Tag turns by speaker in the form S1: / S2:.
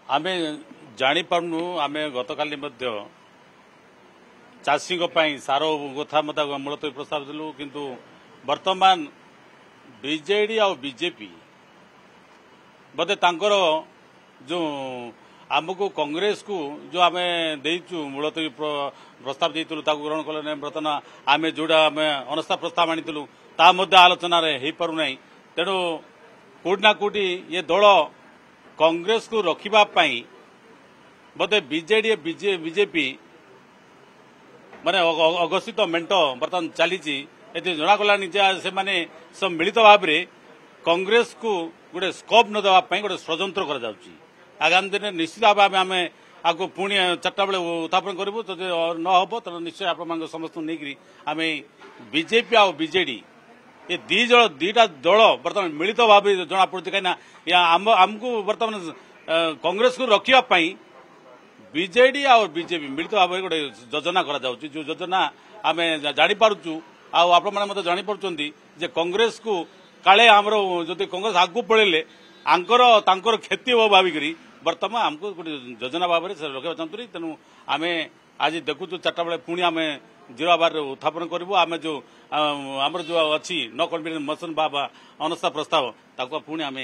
S1: आमे जानी पारनु आमे गतकाली मध्य चाषी सार कथा मत मुलतवी प्रस्ताव देलु किंतु वर्तमान बीजेडी आ बीजेपी बोधे तांकर जो आमको कांग्रेस को जो आमे देइचु मुलतवी प्रस्ताव देइतलु ताकु ग्रहण कले नै वर्तमान आमे जोडा आमे अनस्था प्रस्ताव आनितलु ता मध्य आलोचना रे हे पारु नै तेणु कोटी ना कोटी ये दल कांग्रेस को रखिबा पई बोधे बीजेडी बीजेपी माने अघोषित मेंट बर्तमान चली जनागला से माने सब मिलित भाव में कांग्रेस को गोटे स्कोप न देवा गोटे षड्यंत्र कर आगामी दिन निश्चित भाव आम आपको पुणी 4टा बेले उत्थापन करूँ तो न हम तो निश्चय आप समस्त नहीं आम बीजेपी आ बीजेडी ये दीटा दल बर्तमान मिलित भाव जना पड़ी कहीं आमको बर्तमान कांग्रेस को रखापी बीजेडी और बीजेपी मिलित भाव में गोटे योजना करा जो योजना आम जापारु आपने जापार कांग्रेस को काले आमर जो कांग्रेस आगू पड़े आंकर क्षति हो भाविक बर्तमान आमको गोटे योजना भाव में रखा चाहूँ तेणु आम आज देखु 4टा बेले पुणी आम 0 बार उत्थापन करूँ आम जो आमर जो अच्छी नो कॉन्फिडेंस मोशन बा अनस्था प्रस्ताव पुणी आम